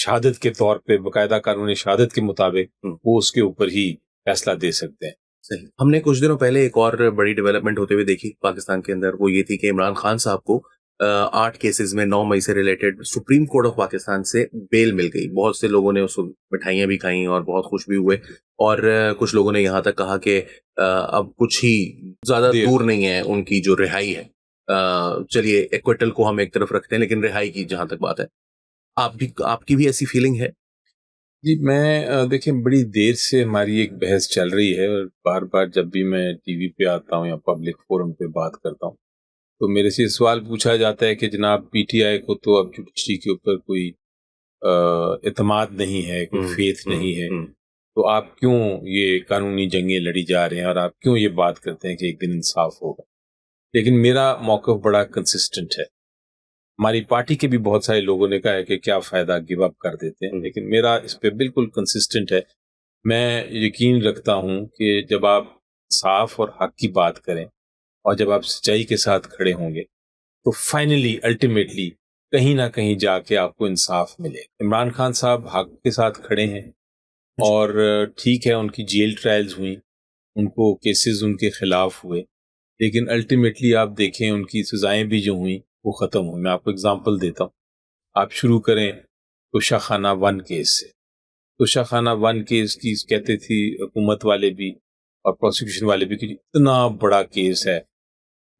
شہادت کے طور پہ باقاعدہ قانون شہادت کے مطابق وہ اس کے اوپر ہی فیصلہ دے سکتے ہیں. صحیح. ہم نے کچھ دنوں پہلے ایک اور بڑی ڈیولپمنٹ ہوتے ہوئے دیکھی پاکستان کے اندر، وہ یہ تھی کہ عمران خان صاحب کو 8 کیسز میں 9 مئی سے related supreme court of Pakistan سے بیل مل گئی. بہت سے لوگوں نے اس کو مٹھائیاں بھی کھائیں اور بہت خوش بھی ہوئے، اور کچھ لوگوں نے یہاں تک کہا کہ اب کچھ ہی زیادہ دور نہیں ہے ان کی جو رہائی ہے. چلیے ایکویٹل کو ہم ایک طرف رکھتے ہیں، لیکن رہائی کی جہاں تک بات ہے، آپ کی بھی ایسی فیلنگ ہے؟ جی میں دیکھیں بڑی دیر سے ہماری ایک بحث چل رہی ہے، اور بار بار جب بھی میں ٹی وی پہ آتا ہوں یا پبلک فورم پہ بات کرتا ہوں تو میرے سے سوال پوچھا جاتا ہے کہ جناب پی ٹی آئی کو تو اب جوڈیشری کے اوپر کوئی اعتماد نہیں ہے، کوئی فیتھ نہیں ہے، تو آپ کیوں یہ قانونی جنگیں لڑی جا رہے ہیں اور آپ کیوں یہ بات کرتے ہیں کہ ایک دن انصاف ہوگا. لیکن میرا موقف بڑا کنسسٹنٹ ہے. ہماری پارٹی کے بھی بہت سارے لوگوں نے کہا ہے کہ کیا فائدہ، گیو اپ کر دیتے ہیں، لیکن میرا اس پہ بالکل کنسسٹنٹ ہے. میں یقین رکھتا ہوں کہ جب آپ صاف اور حق کی بات کریں اور جب آپ سچائی کے ساتھ کھڑے ہوں گے تو فائنلی الٹیمیٹلی کہیں نہ کہیں جا کے آپ کو انصاف ملے. عمران خان صاحب حق کے ساتھ کھڑے ہیں، اور ٹھیک ہے ان کی جیل ٹرائلز ہوئیں، ان کو کیسز ان کے خلاف ہوئے، لیکن الٹیمیٹلی آپ دیکھیں ان کی سزائیں بھی جو ہوئیں وہ ختم ہوئی. میں آپ کو اگزامپل دیتا ہوں. آپ شروع کریں توشہ خانہ 1 کیس سے. توشہ خانہ 1 کیس کی کہتے تھی حکومت والے بھی اور پروسیکیوشن والے بھی کہ اتنا بڑا کیس ہے،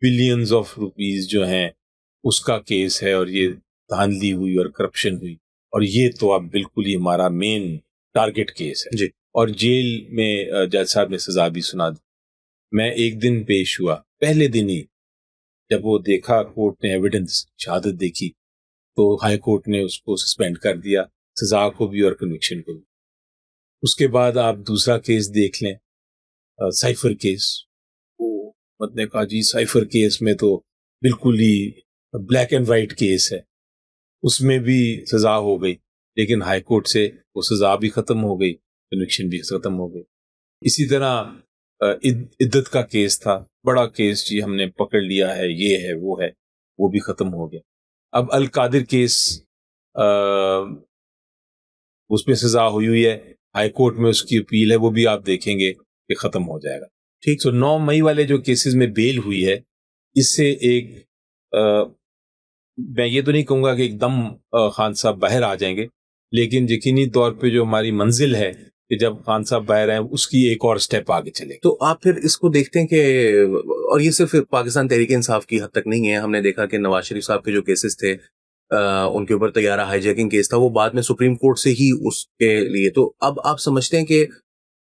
بلینز آف روپیز جو ہیں اس کا کیس ہے، اور یہ دھاندلی ہوئی اور کرپشن ہوئی، اور یہ تو اب بالکل ہی ہمارا مین ٹارگٹ کیس ہے. جی. اور جیل میں جج صاحب نے سزا بھی سنا دی. میں ایک دن پیش ہوا، پہلے دن ہی جب وہ دیکھا کورٹ نے ایویڈنس شہادت دیکھی تو ہائی کورٹ نے اس کو سسپینڈ کر دیا، سزا کو بھی اور کنوکشن کو بھی. اس کے بعد آپ دوسرا کیس دیکھ لیں، سائفر کیس. حکومت نے کہا جی سائفر کیس میں تو بالکل ہی بلیک اینڈ وائٹ کیس ہے، اس میں بھی سزا ہو گئی، لیکن ہائی کورٹ سے وہ سزا بھی ختم ہو گئی، کنوکشن بھی ختم ہو گئی. اسی طرح عدت کا کیس تھا، بڑا کیس جی ہم نے پکڑ لیا ہے، یہ ہے وہ ہے، وہ بھی ختم ہو گیا. اب القادر کیس اس میں سزا ہوئی ہے، ہائی کورٹ میں اس کی اپیل ہے، وہ بھی آپ دیکھیں گے کہ ختم ہو جائے گا. ٹھیک. سو 9 مئی والے جو کیسز میں بیل ہوئی ہے، اس سے ایک میں یہ تو نہیں کہوں گا کہ ایک دم خان صاحب باہر آ جائیں گے، لیکن یقینی طور پہ جو ہماری منزل ہے کہ جب خان صاحب باہر آئیں اس کی ایک اور سٹیپ آگے چلے. تو آپ پھر اس کو دیکھتے ہیں کہ، اور یہ صرف پاکستان تحریک انصاف کی حد تک نہیں ہے، ہم نے دیکھا کہ نواز شریف صاحب کے جو کیسز تھے ان کے اوپر طیارہ ہائی جیکنگ کیس تھا، وہ بعد میں سپریم کورٹ سے ہی اس کے لیے، تو اب آپ سمجھتے ہیں کہ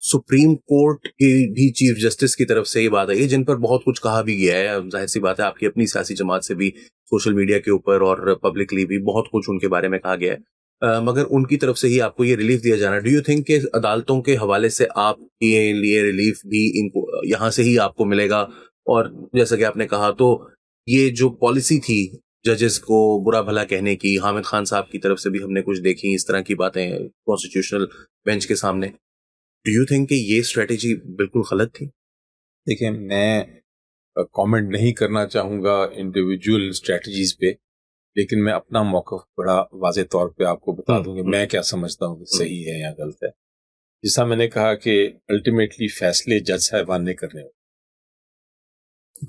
سپریم کورٹ کی بھی چیف جسٹس کی طرف سے یہ بات آئی ہے، جن پر بہت کچھ کہا بھی گیا ہے، ظاہر سی بات ہے آپ کی اپنی سیاسی جماعت سے بھی سوشل میڈیا کے اوپر اور پبلکلی بھی بہت کچھ ان کے بارے میں کہا گیا ہے، مگر ان کی طرف سے ہی آپ کو یہ ریلیف دیا جانا. ڈو یو تھنک کہ عدالتوں کے حوالے سے آپ کے لیے ریلیف بھی ان کو یہاں سے ہی آپ کو ملے گا؟ اور جیسا کہ آپ نے کہا تو یہ جو پالیسی تھی ججز کو برا بھلا کہنے کی، حامد خان صاحب کی طرف سے بھی ہم نے کچھ دیکھی اس طرح کی باتیں کانسٹیٹیوشنل بینچ کے سامنے. ڈو یو تھنک کہ یہ اسٹریٹجی بالکل غلط تھی؟ دیکھیں میں کامنٹ نہیں کرنا چاہوں گا انڈیویجول اسٹریٹجیز پہ، لیکن میں اپنا موقف بڑا واضح طور پہ آپ کو بتا دوں کہ میں کیا سمجھتا ہوں کہ صحیح ہے یا غلط ہے. جیسا میں نے کہا کہ الٹیمیٹلی فیصلے جج صاحبان نے کرنے ہوتے،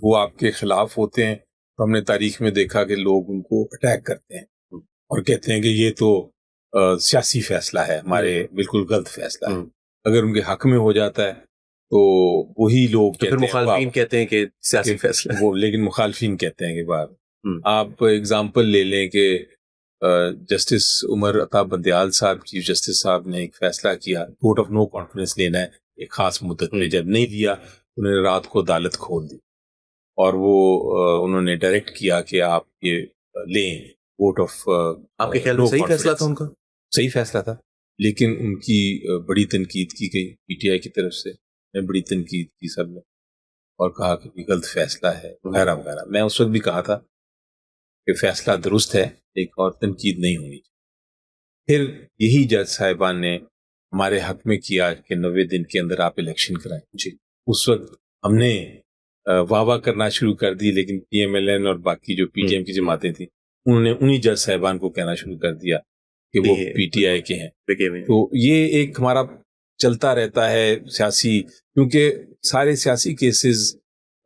وہ آپ کے خلاف ہوتے ہیں تو ہم نے تاریخ میں دیکھا کہ لوگ ان کو اٹیک کرتے ہیں اور کہتے ہیں کہ یہ تو سیاسی فیصلہ ہے، ہمارے بالکل غلط فیصلہ ہے. اگر ان کے حق میں ہو جاتا ہے تو وہی لوگ پھر مخالفین کہتے ہیں کہ سیاسی فیصلہ وہ، لیکن مخالفین کہتے ہیں کہ بار آپ اگزامپل لے لیں کہ جسٹس عمر عطا بندیال صاحب، چیف جسٹس صاحب نے ایک فیصلہ کیا ووٹ آف نو کانفیڈنس لینا ہے ایک خاص مدت میں، جب نہیں دیا انہوں نے رات کو عدالت کھول دی اور وہ انہوں نے ڈائریکٹ کیا کہ آپ یہ لیں ووٹ آف. آپ کے خیال میں صحیح فیصلہ تھا ان کا؟ صحیح فیصلہ تھا، لیکن ان کی بڑی تنقید کی گئی پی ٹی آئی کی طرف سے، میں بڑی تنقید کی سب نے اور کہا کہ غلط فیصلہ ہے وغیرہ وغیرہ. میں اس وقت بھی کہا تھا کہ فیصلہ درست ہے، ایک اور تنقید نہیں ہونی چاہیے. پھر یہی جج صاحبان نے ہمارے حق میں کیا کہ 90 دن کے اندر آپ الیکشن کرائیں. جی اس وقت ہم نے واہ واہ کرنا شروع کر دی، لیکن پی ایم ایل این اور باقی جو پی ٹی ایم کی جماعتیں تھیں انہوں نے انہی جج صاحبان کو کہنا شروع کر دیا کہ وہ پی ٹی آئی کے ہیں. تو یہ ایک ہمارا چلتا رہتا ہے سیاسی، کیونکہ سارے سیاسی کیسز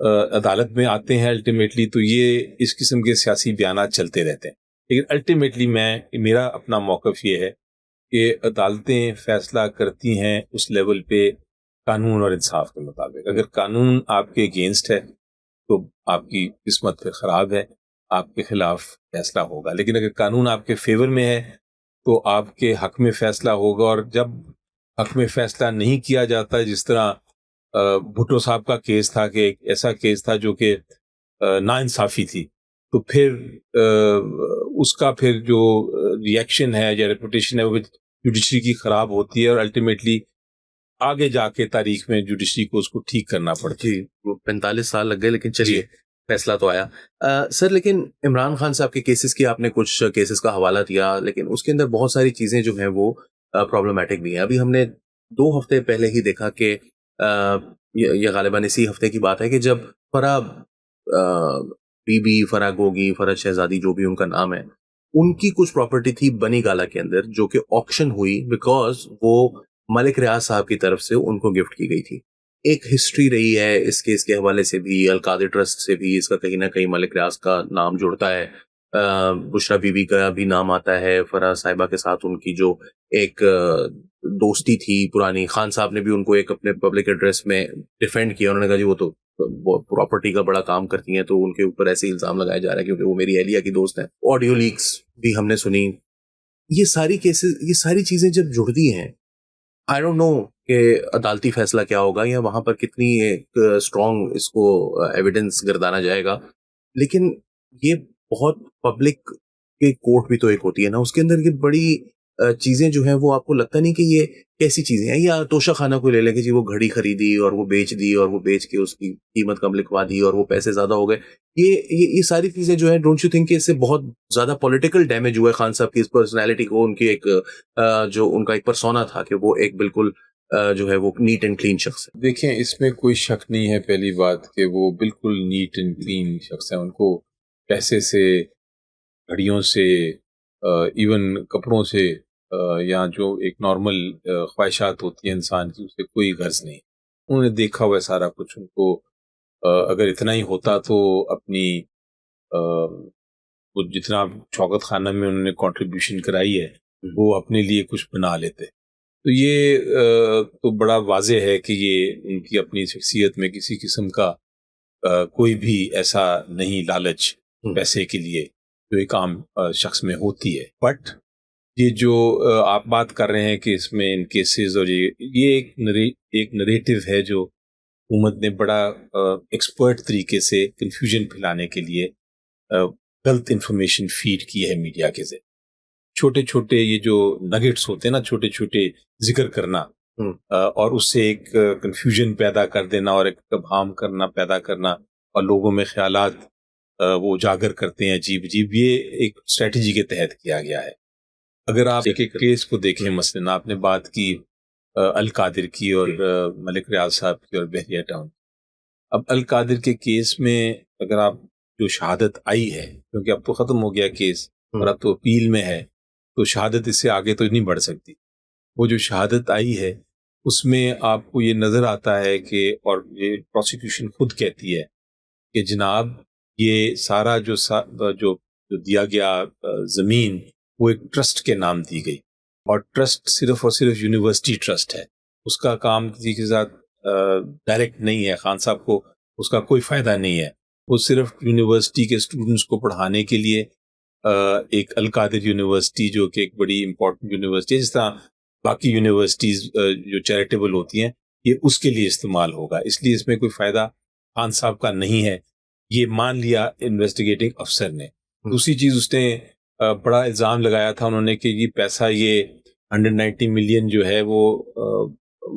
عدالت میں آتے ہیں الٹیمیٹلی، تو یہ اس قسم کے سیاسی بیانات چلتے رہتے ہیں. لیکن الٹیمیٹلی میرا اپنا موقف یہ ہے کہ عدالتیں فیصلہ کرتی ہیں اس لیول پہ قانون اور انصاف کے مطابق. اگر قانون آپ کے اگینسٹ ہے تو آپ کی قسمت پھر خراب ہے، آپ کے خلاف فیصلہ ہوگا. لیکن اگر قانون آپ کے فیور میں ہے تو آپ کے حق میں فیصلہ ہوگا. اور جب حق میں فیصلہ نہیں کیا جاتا، جس طرح بھٹو صاحب کا کیس تھا، کہ ایک ایسا کیس تھا جو کہ ناانصافی تھی، تو پھر اس کا پھر جو ریئیکشن ہے یا ریپوٹیشن ہے وہ جوڈیشری کی خراب ہوتی ہے، اور الٹیمیٹلی آگے جا کے تاریخ میں جوڈیشری کو اس کو ٹھیک کرنا پڑتا ہے. جی، 45 سال لگ گئے، لیکن چلیے فیصلہ تو آیا. سر لیکن عمران خان صاحب کے کیسز کی آپ نے کچھ کیسز کا حوالہ دیا، لیکن اس کے اندر بہت ساری چیزیں جو ہیں وہ پرابلمٹک بھی ہیں. ابھی ہم نے 2 ہفتے پہلے ہی دیکھا کہ یہ غالباً اسی ہفتے کی بات ہے کہ جب فرح بی بی، فرح گوگی، فرح شہزادی، جو بھی ان کا نام ہے، ان کی کچھ پراپرٹی تھی بنی گالا کے اندر جو کہ آکشن ہوئی بیکاز وہ ملک ریاض صاحب کی طرف سے ان کو گفٹ کی گئی تھی. ایک ہسٹری رہی ہے اس کیس کے حوالے سے بھی، القادر ٹرسٹ سے بھی اس کا کہیں نہ کہیں ملک ریاض کا نام جڑتا ہے، بشرا بی بی کا بھی نام آتا ہے، فرح صاحبہ کے ساتھ ان کی جو ایک دوستی تھی پرانی. خان صاحب نے بھی ان کو ایک اپنے پبلک ایڈریس میں ڈیفینڈ کیا، انہوں نے کہا جی وہ تو پراپرٹی کا بڑا کام کرتی ہیں، تو ان کے اوپر ایسے الزام لگایا جا رہا ہے کیونکہ وہ میری اہلیہ کی دوست ہیں. آڈیو لیکس بھی ہم نے سنی. یہ ساری کیسز، یہ ساری چیزیں جب جڑتی ہیں، آئی ڈونٹ نو کہ عدالتی فیصلہ کیا ہوگا یا وہاں پر کتنی ایک اسٹرانگ اس کو ایویڈنس گردانا جائے گا. لیکن یہ بہت پبلک کے کورٹ بھی تو ایک ہوتی ہے نا، اس کے اندر یہ بڑی چیزیں جو ہیں وہ آپ کو لگتا نہیں کہ یہ کیسی چیزیں ہیں. یا توشہ خانہ کو لے لیں کہ جی وہ گھڑی خریدی اور وہ بیچ دی، اور وہ بیچ کے اس کی قیمت کم لکھوا دی اور وہ پیسے زیادہ ہو گئے. یہ ساری چیزیں جو ہیں، ڈونٹ یو تھنک کہ اس سے بہت زیادہ پولیٹیکل ڈیمیج ہوا ہے خان صاحب کی اس پرسنالٹی کو، ان کی ایک جو ان کا ایک پرسونا تھا کہ وہ ایک بالکل جو ہے وہ نیٹ اینڈ کلین شخص ہے. دیکھیں اس میں کوئی شک نہیں ہے، پہلی بات کہ وہ بالکل نیٹ اینڈ کلین شخص ہے. ان کو پیسے سے، گھڑیوں سے، ایون کپڑوں سے، یا جو ایک نارمل خواہشات ہوتی ہیں انسان کی، اسے کوئی غرض نہیں. انہوں نے دیکھا ہوا ہے سارا کچھ. ان کو اگر اتنا ہی ہوتا تو اپنی جتنا شوکت خانہ میں انہوں نے کنٹریبیوشن کرائی ہے وہ اپنے لیے کچھ بنا لیتے. تو یہ تو بڑا واضح ہے کہ یہ ان کی اپنی شخصیت میں کسی قسم کا کوئی بھی ایسا نہیں لالچ پیسے کے لیے جو ایک عام شخص میں ہوتی ہے. بٹ یہ جو آپ بات کر رہے ہیں کہ اس میں ان کیسز، اور یہ ایک نریٹو ہے جو حکومت نے بڑا ایکسپرٹ طریقے سے کنفیوژن پھیلانے کے لیے غلط انفارمیشن فیڈ کی ہے میڈیا کے ذریعے. چھوٹے چھوٹے یہ جو نگیٹس ہوتے ہیں نا، چھوٹے چھوٹے ذکر کرنا، اور اس سے ایک کنفیوژن پیدا کر دینا اور ایک ابہام کرنا پیدا کرنا، اور لوگوں میں خیالات وہ اجاگر کرتے ہیں عجیب عجیب. یہ ایک اسٹریٹجی کے تحت کیا گیا ہے. اگر آپ ایک کیس کو دیکھیں، مثلاً آپ نے بات کی القادر کی اور ملک ریاض صاحب کی اور بحریہ ٹاؤن. اب القادر کے کیس میں اگر آپ جو شہادت آئی ہے، کیونکہ اب تو ختم ہو گیا کیس اور اب تو اپیل میں ہے، تو شہادت اس سے آگے تو نہیں بڑھ سکتی. وہ جو شہادت آئی ہے اس میں آپ کو یہ نظر آتا ہے کہ، اور یہ پروسیکیوشن خود کہتی ہے کہ جناب یہ سارا جو دیا گیا زمین وہ ایک ٹرسٹ کے نام دی گئی، اور ٹرسٹ صرف اور صرف یونیورسٹی ٹرسٹ ہے. اس کا کام کسی کے ساتھ ڈائریکٹ نہیں ہے. خان صاحب کو اس کا کوئی فائدہ نہیں ہے. وہ صرف یونیورسٹی کے اسٹوڈنٹس کو پڑھانے کے لیے ایک القادر یونیورسٹی جو کہ ایک بڑی امپورٹنٹ یونیورسٹی ہے، جس طرح باقی یونیورسٹیز جو چیریٹیبل ہوتی ہیں، یہ اس کے لیے استعمال ہوگا. اس لیے اس میں کوئی فائدہ خان صاحب کا نہیں ہے. یہ مان لیا انویسٹیگیٹنگ افسر نے. دوسری چیز، اس نے بڑا الزام لگایا تھا انہوں نے کہ یہ پیسہ، یہ 190 ملین جو ہے وہ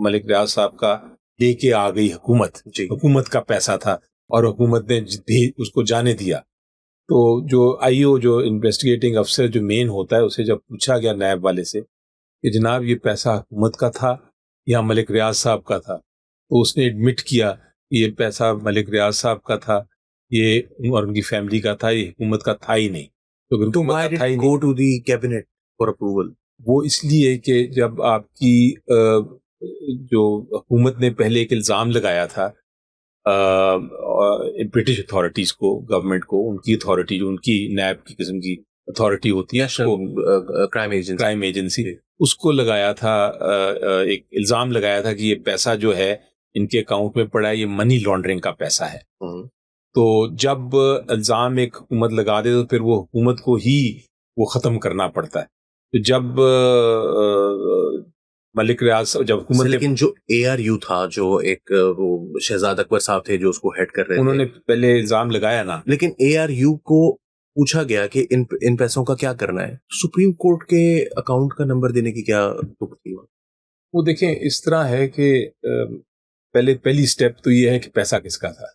ملک ریاض صاحب کا لے کے آ گئی حکومت. حکومت کا پیسہ تھا اور حکومت نے اس کو جانے دیا. تو جو آئی او، جو انویسٹیگیٹنگ افسر جو مین ہوتا ہے، اسے جب پوچھا گیا نائب والے سے کہ جناب یہ پیسہ حکومت کا تھا یا ملک ریاض صاحب کا تھا، تو اس نے ایڈمٹ کیا کہ یہ پیسہ ملک ریاض صاحب کا تھا، یہ اور ان کی فیملی کا تھا، یہ حکومت کا تھا ہی نہیں. تو why did it go to the cabinet? For approval. وہ اس لیے کہ جب آپ کی جو حکومت نے پہلے ایک الزام لگایا تھا برٹش اتھارٹیز کو، گورنمنٹ کو، ان کی اتھارٹی جو ان کی نیب کی قسم کی اتھارٹی ہوتی ہے، کرائم ایجنسی، اس کو لگایا تھا، ایک الزام لگایا تھا کہ یہ پیسہ جو ہے ان کے اکاؤنٹ میں پڑا ہے، یہ منی لانڈرنگ کا پیسہ ہے. تو جب الزام ایک حکومت لگا دے تو پھر وہ حکومت کو ہی وہ ختم کرنا پڑتا ہے. تو جب ملک ریاض جب حکومت، لیکن جو ARU تھا، جو ایک وہ شہزاد اکبر صاحب تھے جو اس کو ہیڈ کر رہے تھے، انہوں نے پہلے الزام لگایا نا، لیکن ARU کو پوچھا گیا کہ ان پیسوں کا کیا کرنا ہے. سپریم کورٹ کے اکاؤنٹ کا نمبر دینے کی کیا تک تھی؟ وہ دیکھیں اس طرح ہے کہ پہلی سٹیپ تو یہ ہے کہ پیسہ کس کا تھا.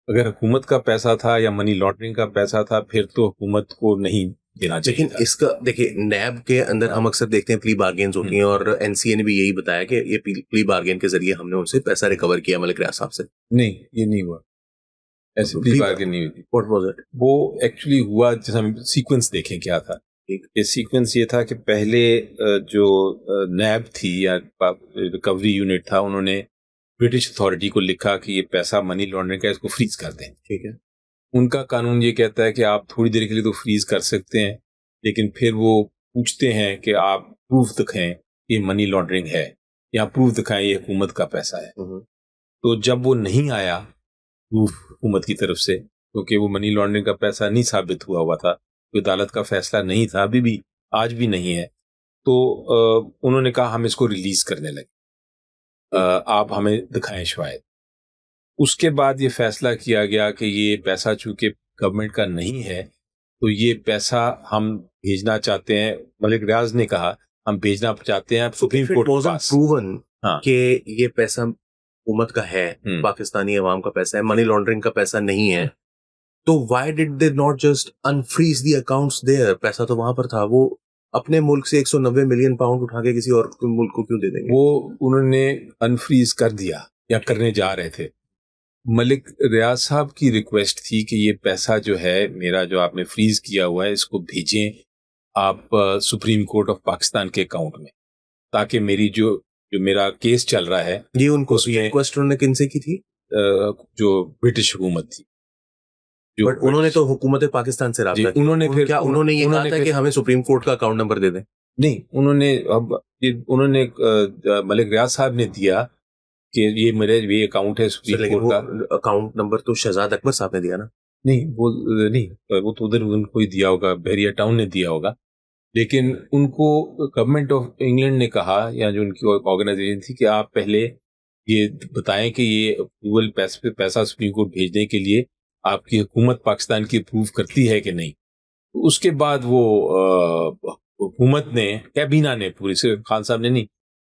اگر حکومت کا پیسہ تھا یا منی لانڈرنگ کا پیسہ تھا پھر تو حکومت کو نہیں دینا چاہیے. لیکن اس کا دیکھیں، نیب کے اندر ہم اکثر دیکھتے ہیں پلی بارگینز ہوتی ہیں، اور NCA نے بھی یہی بتایا کہ یہ پلی بارگین کے ذریعے ہم نے ان سے پیسہ ریکور کیا ملک ریاض صاحب سے. نہیں، یہ نہیں ہوا، ایسی پلی بارگین نہیں ہوئی. What was it؟ وہ ایکچولی ہوا، جیسے ہم سیکوینس دیکھیں کیا تھا. یہ سیکوینس یہ تھا کہ پہلے جو نیب تھی یا ریکوری یونٹ تھا، انہوں نے برٹش اتھارٹی کو لکھا کہ یہ پیسہ منی لانڈرنگ کا، اس کو فریز کر دیں. ٹھیک ہے. ان کا قانون یہ کہتا ہے کہ آپ تھوڑی دیر کے لیے تو فریز کر سکتے ہیں، لیکن پھر وہ پوچھتے ہیں کہ آپ پروف دکھائیں کہ یہ منی لانڈرنگ ہے، یا پروف دکھائیں یہ حکومت کا پیسہ ہے. تو جب وہ نہیں آیا پروف حکومت کی طرف سے، کیونکہ وہ منی لانڈرنگ کا پیسہ نہیں ثابت ہوا تھا، کوئی عدالت کا فیصلہ نہیں تھا، ابھی بھی آج بھی نہیں ہے، تو انہوں نے کہا ہم اس کو ریلیز کرنے لگے، آپ ہمیں دکھائیں شاید. اس کے بعد یہ فیصلہ کیا گیا کہ یہ پیسہ چونکہ گورنمنٹ کا نہیں ہے تو یہ پیسہ ہم بھیجنا چاہتے ہیں. ملک ریاض نے کہا ہم بھیجنا چاہتے ہیں سپریم کورٹ کے پاس. کہ یہ پیسہ حکومت کا ہے، پاکستانی عوام کا پیسہ ہے، منی لانڈرنگ کا پیسہ نہیں ہے، تو why did they not just unfreeze the accounts there? پیسہ تو وہاں پر تھا. وہ اپنے ملک سے 190 ملین پاؤنڈ اٹھا کے کسی اور ملک کو کیوں دے دیں گے؟ وہ انہوں نے انفریز کر دیا یا کرنے جا رہے تھے. ملک ریاض صاحب کی ریکویسٹ تھی کہ یہ پیسہ جو ہے میرا، جو آپ نے فریز کیا ہوا ہے، اس کو بھیجیں آپ سپریم کورٹ آف پاکستان کے اکاؤنٹ میں، تاکہ میری جو میرا کیس چل رہا ہے. یہ ان کو ریکویسٹ انہوں نے کن سے کی تھی؟ جو برٹش حکومت تھی. انہوں نے تو حکومت پاکستان سے رابطہ کیا. انہوں نے یہ کہا تھا کہ ہمیں سپریم کورٹ کا اکاؤنٹ نمبر دے دیں؟ نہیں، انہوں نے ملک ریاض صاحب نے دیا کہ یہ میرے یہ اکاؤنٹ ہے سپریم کورٹ کا. اکاؤنٹ نمبر تو شہزاد اکبر صاحب نے دیا نا؟ نہیں، وہ تو ادھر ان کو ہی دیا ہوگا، بحریہ ٹاؤن نے دیا ہوگا. لیکن ان کو گورنمنٹ آف انگلینڈ نے کہا، یا جو ان کی آرگنائزیشن تھی، کہ آپ پہلے یہ بتائیں کہ یہ اپروول پیسہ سپریم کورٹ بھیجنے کے لیے آپ کی حکومت پاکستان کی اپروو کرتی ہے کہ نہیں. اس کے بعد وہ حکومت نے، کابینہ نے، پوری، صرف خان صاحب نے نہیں،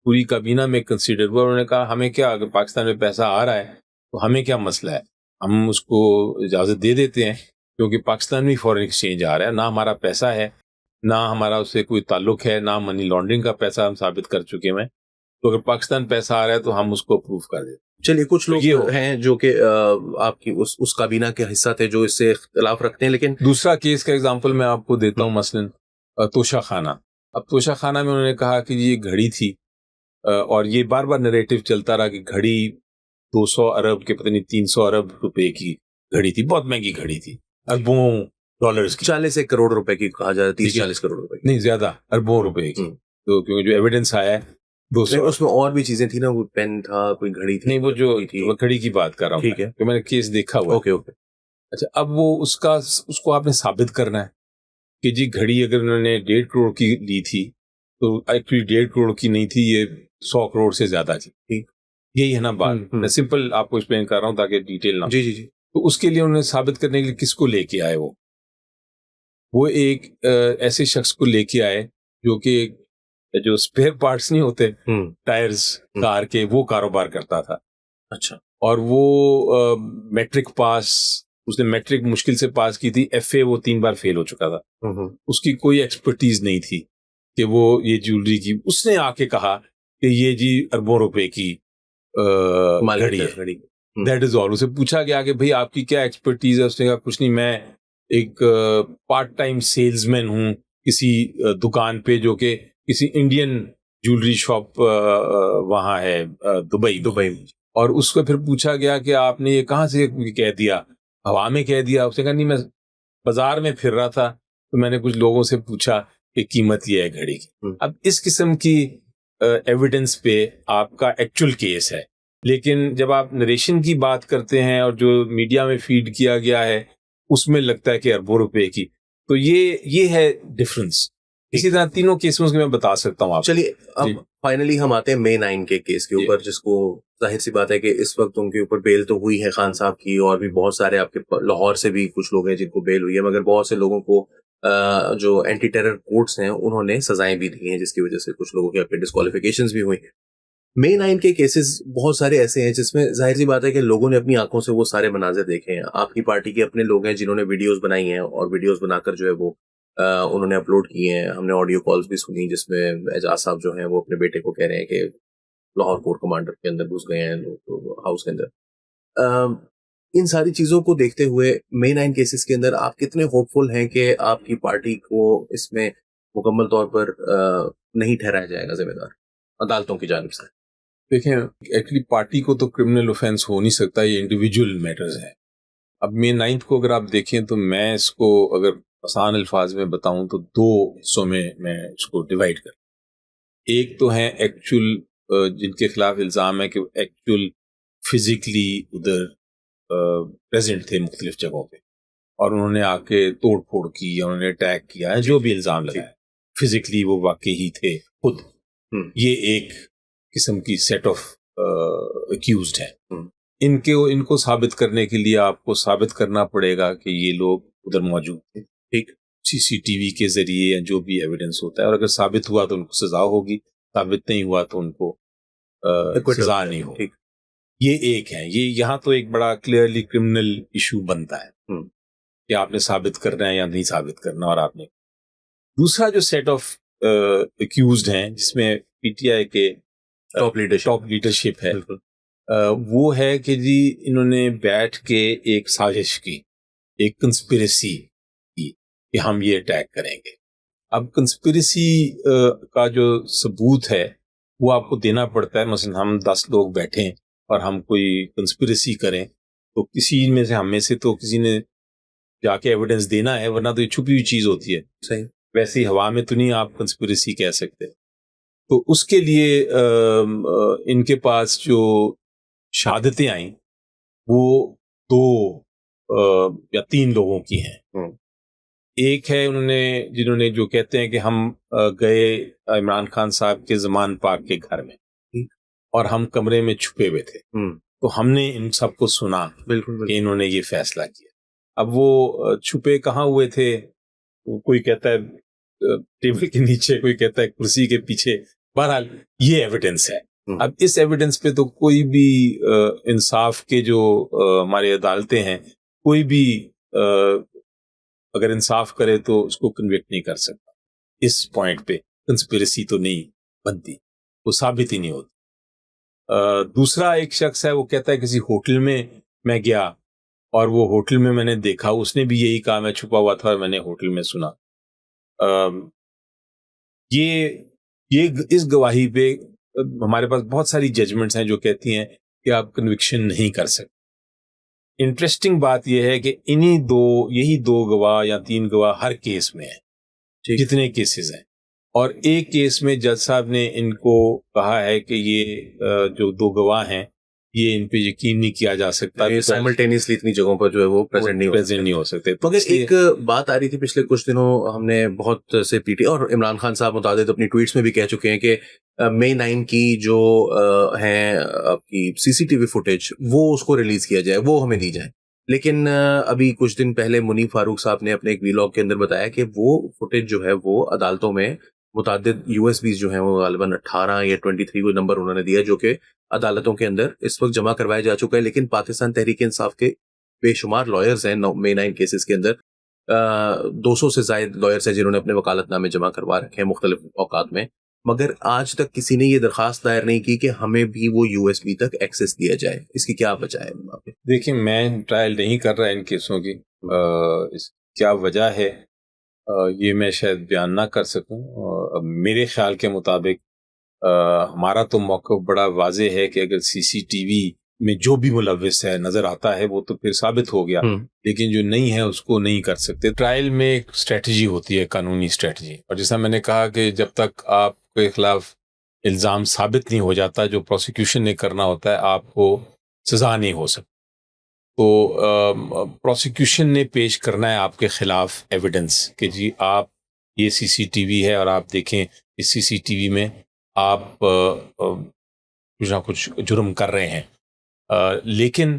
پوری کابینہ میں کنسیڈر ہوا. انہوں نے کہا ہمیں کیا، اگر پاکستان میں پیسہ آ رہا ہے تو ہمیں کیا مسئلہ ہے، ہم اس کو اجازت دے دیتے ہیں، کیونکہ پاکستان میں فورن ایکسچینج آ رہا ہے، نہ ہمارا پیسہ ہے، نہ ہمارا اس سے کوئی تعلق ہے، نہ منی لانڈرنگ کا پیسہ ہم ثابت کر چکے ہیں. تو اگر پاکستان پیسہ آ رہا ہے تو ہم اس کو اپروو کر دیتے. چلیے، کچھ لوگ ہیں جو کہ آپ کی اس کابینہ کے حصہ تھے جو اس سے اختلاف رکھتے ہیں. لیکن دوسرا کیس کا اگزامپل میں آپ کو دیتا ہوں، مثلا توشہ خانہ. اب توشہ خانہ میں انہوں نے کہا کہ یہ گھڑی تھی، اور یہ بار بار نریٹو چلتا رہا کہ گھڑی 200 ارب کے پتہ نہیں 300 ارب روپے کی گھڑی تھی، بہت مہنگی گھڑی تھی، اربوں ڈالرز کی، 40 کروڑ روپے کی کہا جاتا ہے، 30-40 کروڑ روپے کی، نہیں زیادہ، اربوں روپے کی. تو کیونکہ جو ایویڈنس آیا ہے 200، اس میں اور بھی چیزیں تھیں نا، وہ پین تھا، کوئی گھڑی تھی. نہیں، وہ جو گھڑی کی بات کر رہا ہوں، ٹھیک ہے، تو میں نے کیس دیکھا ہوا. اوکے. اچھا، اب وہ اس کو آپ نے ثابت کرنا ہے کہ جی گھڑی اگر انہوں نے 1.5 کروڑ کی لی تھی تو ایکچولی 1.5 کروڑ کی نہیں تھی، یہ 100 کروڑ سے زیادہ تھی. ٹھیک، یہی ہے نا بات. میں سمپل آپ کو ایکسپلین کر رہا ہوں تاکہ ڈیٹیل نہ. جی. تو اس کے لیے انہوں نے ثابت کرنے کے لیے کس کو لے کے آئے؟ وہ ایک ایسے شخص کو لے کے آئے جو کہ جو اسپیئر پارٹس نہیں ہوتے ٹائرز کار کے، وہ کاروبار کرتا تھا. اچھا. اور وہ میٹرک پاس، اس نے میٹرک مشکل سے پاس کی تھی، FA وہ 3 بار فیل ہو چکا تھا. اس کی کوئی ایکسپرٹیز نہیں تھی کہ وہ یہ جیولری کی. اس نے آ کے کہا کہ یہ جی اربوں روپے کی گھڑی ہے، دیٹ از آل. اسے پوچھا گیا کہ بھئی آپ کی کیا ایکسپرٹیز ہے؟ اس نے کہا کچھ نہیں، میں ایک پارٹ ٹائم سیلز مین ہوں کسی دکان پہ جو کہ کسی انڈین جولری شاپ وہاں ہے دبئی میں، اور اس کو پھر پوچھا گیا کہ آپ نے یہ کہاں سے کہہ دیا، ہوا میں کہہ دیا؟ اس نے کہا نہیں، میں بازار میں پھر رہا تھا تو میں نے کچھ لوگوں سے پوچھا کہ قیمت یہ ہے گھڑی کی۔ اب اس قسم کی ایویڈنس پہ آپ کا ایکچوئل کیس ہے، لیکن جب آپ نریشن کی بات کرتے ہیں اور جو میڈیا میں فیڈ کیا گیا ہے اس میں لگتا ہے کہ اربوں روپے کی، تو یہ ہے ڈفرنس۔ اسی طرح تینوں کیسوں کے میں بتا سکتا ہوں آپ۔ چلیے اب فائنلی ہم آتے ہیں مے 9 کے کیس کے اوپر، جس کو ظاہر سی بات ہے کہ اس وقت ان کے اوپر بیل تو ہوئی ہے خان صاحب کی، اور بھی بہت سارے آپ کے لاہور سے بھی کچھ لوگ ہیں جن کو بیل ہوئی ہے، مگر بہت سے لوگوں کو جو اینٹی ٹیرر کورٹس ہیں انہوں نے سزائیں بھی دی ہیں، جس کی وجہ سے کچھ لوگوں کے ڈسکوالیفیکیشنز بھی ہوئی۔ مے 9 کے کیسز بہت سارے ایسے ہیں جس میں ظاہر سی بات ہے کہ لوگوں نے اپنی آنکھوں سے وہ سارے مناظر دیکھے ہیں۔ آپ کی پارٹی کے اپنے لوگ ہیں جنہوں نے ویڈیوز بنائی ہیں، اور ویڈیوز بنا کر جو ہے وہ انہوں نے اپلوڈ کیے ہیں۔ ہم نے آڈیو کالز بھی سنی جس میں اعجاز صاحب جو ہیں وہ اپنے بیٹے کو کہہ رہے ہیں کہ لاہور کور کمانڈر کے اندر گھس گئے ہیں لوگ ہاؤس کے اندر۔ ان ساری چیزوں کو دیکھتے ہوئے مے 9 کیسز کے اندر آپ کتنے ہوپ فل ہیں کہ آپ کی پارٹی کو اس میں مکمل طور پر نہیں ٹھہرایا جائے گا ذمہ دار عدالتوں کی جانب سے؟ دیکھیں، ایکچولی پارٹی کو تو کرمنل اوفینس ہو نہیں سکتا، یہ انڈیویجول میٹرز ہیں۔ اب مے 9 کو اگر آپ دیکھیں تو میں اس کو اگر آسان الفاظ میں بتاؤں تو دو حصوں میں اس کو ڈیوائڈ کر، ایک تو ہے ایکچوئل جن کے خلاف الزام ہے کہ ایکچوئل فزیکلی ادھر پریزنٹ تھے مختلف جگہوں پہ، اور انہوں نے آ کے توڑ پھوڑ کی یا انہوں نے اٹیک کیا ہے، جو بھی الزام لگا ہے فزیکلی وہ واقعی ہی تھے خود۔ یہ ایک قسم کی سیٹ آف ایکیوزڈ ہیں۔ ان کو ثابت کرنے کے لیے آپ کو ثابت کرنا پڑے گا کہ یہ لوگ ادھر موجود تھے، ٹھیک، سی سی ٹی وی کے ذریعے یا جو بھی ایویڈنس ہوتا ہے، اور اگر ثابت ہوا تو ان کو سزا ہوگی، ثابت نہیں ہوا تو ان کو سزا نہیں ہوگی۔ یہ ایک ہے، یہ یہاں تو ایک بڑا کلیئرلی کرمنل ایشو بنتا ہے کہ آپ نے ثابت کرنا ہے یا نہیں ثابت کرنا، اور آپ نے۔ دوسرا جو سیٹ آف ایکیوزڈ ہیں جس میں پی ٹی آئی کے ٹاپ لیڈرشپ ہے، وہ ہے کہ جی انہوں نے بیٹھ کے ایک سازش کی، ایک کنسپریسی کی کہ ہم یہ اٹیک کریں گے۔ اب کنسپریسی کا جو ثبوت ہے وہ آپ کو دینا پڑتا ہے۔ مثلا ہم 10 لوگ بیٹھیں اور ہم کوئی کنسپریسی کریں تو کسی میں سے ہم میں سے تو کسی نے جا کے ایویڈنس دینا ہے، ورنہ تو یہ چھپی ہوئی چیز ہوتی ہے۔ صحیح، ویسے ہی ہوا میں تو نہیں آپ کنسپریسی کہہ سکتے۔ تو اس کے لیے ان کے پاس جو شہادتیں آئیں وہ 2 یا 3 لوگوں کی ہیں۔ ایک ہے جنہوں نے جو کہتے ہیں کہ ہم گئے عمران خان صاحب کے زمان پاک کے گھر میں اور ہم کمرے میں چھپے ہوئے تھے، تو ہم نے ان سب کو سنا کہ انہوں نے یہ فیصلہ کیا۔ اب وہ چھپے کہاں ہوئے تھے؟ کوئی کہتا ہے ٹیبل کے نیچے، کوئی کہتا ہے کرسی کے پیچھے، بہرحال یہ ایویڈنس ہے۔ اب اس ایویڈنس پہ تو کوئی بھی انصاف کے جو ہماری عدالتیں ہیں، کوئی بھی اگر انصاف کرے تو اس کو کنوکٹ نہیں کر سکتا۔ اس پوائنٹ پہ کنسپریسی تو نہیں بنتی، وہ ثابت ہی نہیں ہوتی۔ دوسرا ایک شخص ہے، وہ کہتا ہے کسی ہوٹل میں گیا اور وہ ہوٹل میں نے دیکھا، اس نے بھی یہی کہا میں چھپا ہوا تھا اور میں نے ہوٹل میں سنا۔ یہ اس گواہی پہ ہمارے پاس بہت ساری ججمنٹس ہیں جو کہتی ہیں کہ آپ کنوکشن نہیں کر سکتے۔ انٹرسٹنگ بات یہ ہے کہ یہی 2 گواہ یا 3 گواہ ہر کیس میں ہیں، جتنے کیسز ہیں، اور ایک کیس میں جج صاحب نے ان کو کہا ہے کہ یہ جو 2 گواہ ہیں یہ ان پہ یقین نہیں کیا جا سکتا، سائملٹینیسلی اتنی جگہوں پر جو ہے وہ پریزنٹ نہیں ہو سکتے۔ تو اگر ایک بات آ رہی تھی پچھلے کچھ دنوں، ہم نے بہت سے پی ٹی اور عمران خان صاحب متعدد اپنی ٹویٹس میں بھی کہہ چکے ہیں کہ مے 9 کی جو ہیں آپ کی سی سی ٹی وی فوٹیج، وہ اس کو ریلیز کیا جائے، وہ ہمیں دی جائے۔ لیکن ابھی کچھ دن پہلے منیب فاروق صاحب نے اپنے ایک ویلاگ کے اندر بتایا کہ وہ فوٹیج جو ہے وہ عدالتوں میں متعدد یو ایس بیز جو ہیں وہ غالباً 18 یا 23 کو نمبر انہوں نے دیا، جو کہ عدالتوں کے اندر اس وقت جمع کروایا جا چکا ہے۔ لیکن پاکستان تحریک انصاف کے بے شمار لائرز ہیں مے 9 کیسز کے اندر، 200 سے زائد لائرز ہیں جنہوں نے اپنے وکالت نامے جمع کروا رکھے ہیں مختلف اوقات میں، مگر آج تک کسی نے یہ درخواست دائر نہیں کی کہ ہمیں بھی وہ یو ایس بی تک ایکسیس دیا جائے۔ اس کی کیا وجہ ہے؟ دیکھیں، میں ٹرائل نہیں کر رہا ان کیسوں کی، اس کیا وجہ ہے یہ میں شاید بیان نہ کر سکوں. میرے خیال کے مطابق ہمارا تو موقف بڑا واضح ہے کہ اگر سی سی ٹی وی میں جو بھی ملوث ہے نظر آتا ہے وہ تو پھر ثابت ہو گیا, لیکن جو نہیں ہے اس کو نہیں کر سکتے. ٹرائل میں ایک اسٹریٹجی ہوتی ہے, قانونی اسٹریٹجی, اور جیسا میں نے کہا کہ جب تک آپ کے خلاف الزام ثابت نہیں ہو جاتا, جو پروسیکیوشن نے کرنا ہوتا ہے آپ کو سزا نہیں ہو سکتی. تو پروسیکیوشن نے پیش کرنا ہے آپ کے خلاف ایویڈنس کہ جی آپ یہ سی سی ٹی وی ہے اور آپ دیکھیں اس سی سی ٹی وی میں آپ کچھ نہ کچھ جرم کر رہے ہیں. لیکن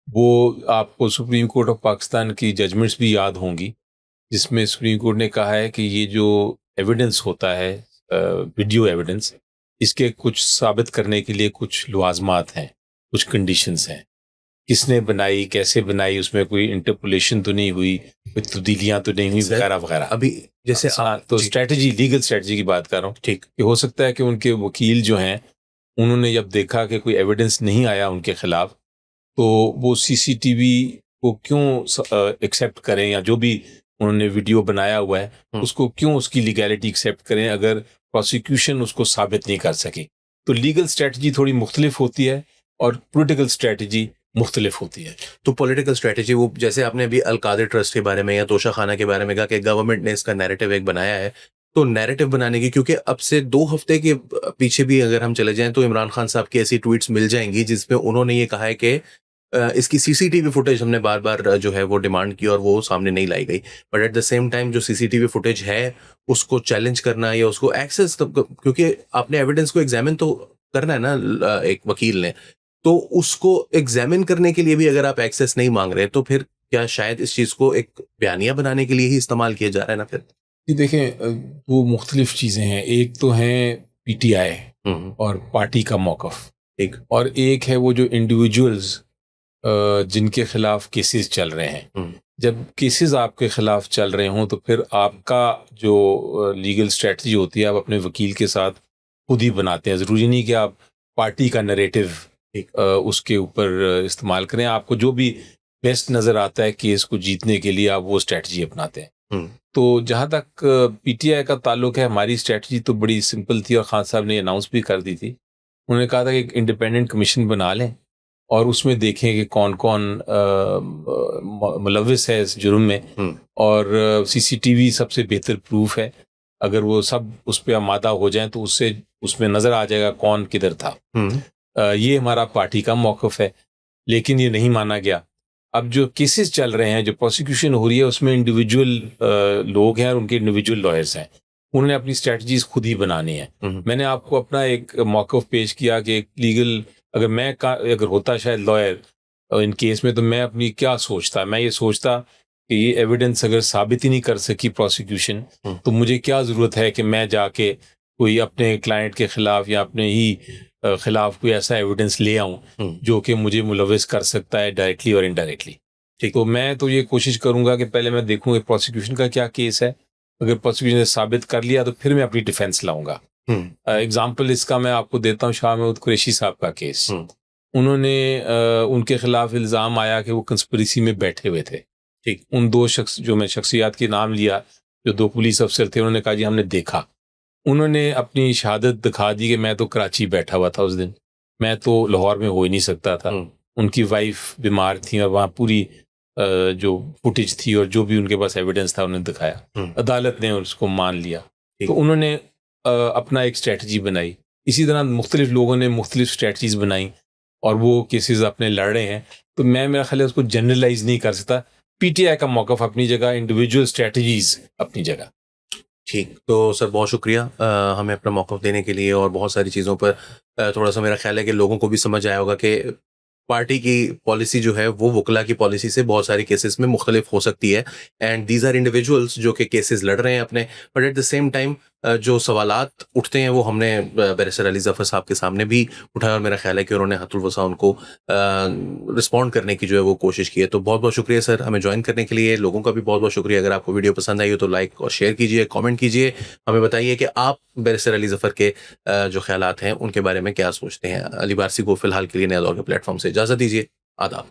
وہ آپ کو سپریم کورٹ آف پاکستان کی ججمنٹس بھی یاد ہوں گی جس میں سپریم کورٹ نے کہا ہے کہ یہ جو ایویڈنس ہوتا ہے ویڈیو ایویڈنس, اس کے کچھ ثابت کرنے کے لیے کچھ لوازمات ہیں, کچھ کنڈیشنز ہیں. کس نے بنائی, کیسے بنائی, اس میں کوئی انٹرپولیشن تو نہیں ہوئی, کوئی تبدیلیاں تو نہیں ہوئی, وغیرہ وغیرہ. ابھی جیسے تو اسٹریٹجی, لیگل اسٹریٹجی کی بات کر رہا ہوں. ٹھیک, کہ ہو سکتا ہے کہ ان کے وکیل جو ہیں انہوں نے جب دیکھا کہ کوئی ایویڈنس نہیں آیا ان کے خلاف, تو وہ سی سی ٹی وی کو کیوں ایکسیپٹ کریں, یا جو بھی انہوں نے ویڈیو بنایا ہوا ہے اس کو کیوں اس کی لیگیلٹی ایکسیپٹ کریں اگر پروسیکیوشن اس کو ثابت نہیں کر سکی. تو لیگل اسٹریٹجی تھوڑی مختلف ہوتی ہے اور پولیٹیکل اسٹریٹجی مختلف ہوتی ہے. تو پولیٹیکل اسٹریٹجی, وہ جیسے آپ نے ابھی القادر ٹرسٹ کے بارے میں یا توشہ خانہ کے بارے میں کہا کہ گورنمنٹ نے اس کا نیریٹو ایک بنایا ہے, تو نیریٹو بنانے کی, کیونکہ اب سے 2 ہفتے کے پیچھے بھی اگر ہم چلے جائیں تو عمران خان صاحب کی ایسی ٹویٹس مل جائیں گی جس میں انہوں نے یہ کہا ہے کہ اس کی سی سی ٹی وی فوٹیج ہم نے بار بار جو ہے وہ ڈیمانڈ کی اور وہ سامنے نہیں لائی گئی, but at the same time جو سی سی ٹی وی فوٹیج ہے اس کو چیلنج کرنا یا اس کو ایکسیس, کیونکہ آپ نے ایویڈنس کو ایگزامن تو کرنا ہے نا ایک وکیل نے, تو اس کو ایگزامن کرنے کے لیے بھی اگر آپ ایکسیس نہیں مانگ رہے تو پھر کیا شاید اس چیز کو ایک بیانیہ بنانے کے لیے ہی استعمال کیا جا رہا ہے نا پھر؟ جی دیکھیں, وہ مختلف چیزیں ہیں. ایک تو ہیں پی ٹی آئی اور پارٹی کا موقف, ایک اور ایک ہے وہ جو انڈیویجولز جن کے خلاف کیسز چل رہے ہیں. جب کیسز آپ کے خلاف چل رہے ہوں تو پھر آپ کا جو لیگل اسٹریٹجی ہوتی ہے آپ اپنے وکیل کے ساتھ خود ہی بناتے ہیں. ضروری نہیں کہ آپ پارٹی کا نریٹو اس کے اوپر استعمال کریں, آپ کو جو بھی بیسٹ نظر آتا ہے کیس کو جیتنے کے لیے آپ وہ اسٹریٹجی اپناتے ہیں. تو جہاں تک پی ٹی آئی کا تعلق ہے, ہماری اسٹریٹجی تو بڑی سمپل تھی اور خان صاحب نے اناؤنس بھی کر دی تھی. انہوں نے کہا تھا کہ ایک انڈیپینڈنٹ کمیشن بنا لیں اور اس میں دیکھیں کہ کون کون ملوث ہے اس جرم میں, اور سی سی ٹی وی سب سے بہتر پروف ہے. اگر وہ سب اس پہ آمادہ ہو جائیں تو اس میں نظر آ جائے گا کون کدھر تھا. یہ ہمارا پارٹی کا موقف ہے, لیکن یہ نہیں مانا گیا. اب جو کیسز چل رہے ہیں, جو پروسیکیوشن ہو رہی ہے, اس میں انڈیویجول لوگ ہیں اور ان کے انڈیویجول لائرز ہیں, انہوں نے اپنی اسٹریٹجیز خود ہی بنانی ہے. میں نے آپ کو اپنا ایک موقف پیش کیا کہ ایک لیگل, اگر ہوتا شاید لائر ان کیس میں, تو میں اپنی کیا سوچتا. میں یہ سوچتا کہ یہ ایویڈنس اگر ثابت ہی نہیں کر سکی پروسیکیوشن, تو مجھے کیا ضرورت ہے کہ میں جا کے کوئی اپنے کلائنٹ کے خلاف یا اپنے ہی خلاف کوئی ایسا ایویڈنس لے آؤں جو کہ مجھے ملوث کر سکتا ہے ڈائریکٹلی اور انڈائریکٹلی. تو میں تو یہ کوشش کروں گا کہ پہلے میں دیکھوں کہ پروسیکیوشن کا کیا کیس ہے. اگر پروسیکیوشن نے ثابت کر لیا تو پھر میں اپنی ڈیفینس لاؤں گا. اگزامپل اس کا میں آپ کو دیتا ہوں, شاہ محمود قریشی صاحب کا کیس. انہوں نے ان کے خلاف الزام آیا کہ وہ کنسپریسی میں بیٹھے ہوئے تھے. ٹھیک, ان 2 شخص جو میں شخصیات کے نام لیا, جو 2 پولیس افسر تھے, انہوں نے کہا جی ہم نے دیکھا. انہوں نے اپنی شہادت دکھا دی کہ میں تو کراچی بیٹھا ہوا تھا اس دن, میں تو لاہور میں ہو ہی نہیں سکتا تھا. ان کی وائف بیمار تھی اور وہاں پوری جو فوٹیج تھی اور جو بھی ان کے پاس ایویڈنس تھا انہوں نے دکھایا. عدالت نے اس کو مان لیا. تو انہوں نے اپنا ایک اسٹریٹجی بنائی. اسی طرح مختلف لوگوں نے مختلف اسٹریٹجیز بنائی اور وہ کیسز اپنے لڑ رہے ہیں. تو میرا خیال ہے اس کو جنرلائز نہیں کر سکتا. پی ٹی آئی کا موقف اپنی جگہ, انڈیویجول اسٹریٹجیز اپنی جگہ. ٹھیک, تو سر بہت شکریہ ہمیں اپنا موقف دینے کے لیے, اور بہت ساری چیزوں پر تھوڑا سا میرا خیال ہے کہ لوگوں کو بھی سمجھ آیا ہوگا کہ پارٹی کی پالیسی جو ہے وہ وکلا کی پالیسی سے بہت سارے کیسز میں مختلف ہو سکتی ہے. اینڈ دیز آر انڈیویجولس جو کہ کیسز لڑ رہے ہیں اپنے, but at the same time جو سوالات اٹھتے ہیں وہ ہم نے بیرسٹر علی ظفر صاحب کے سامنے بھی اٹھایا, اور میرا خیال ہے کہ انہوں نے حت الوسع ان کو رسپونڈ کرنے کی جو ہے وہ کوشش کی ہے. تو بہت بہت شکریہ سر ہمیں جوائن کرنے کے لیے. لوگوں کا بھی بہت بہت شکریہ. اگر آپ کو ویڈیو پسند آئی ہو تو لائک اور شیئر کیجیے, کامنٹ کیجیے, ہمیں بتائیے کہ آپ بیرسٹر علی ظفر کے جو خیالات ہیں ان کے بارے میں کیا سوچتے ہیں. علی بارسی کو فی الحال کے لیے نیا دور کے پلیٹ فارم سے اجازت دیجیے. آداب.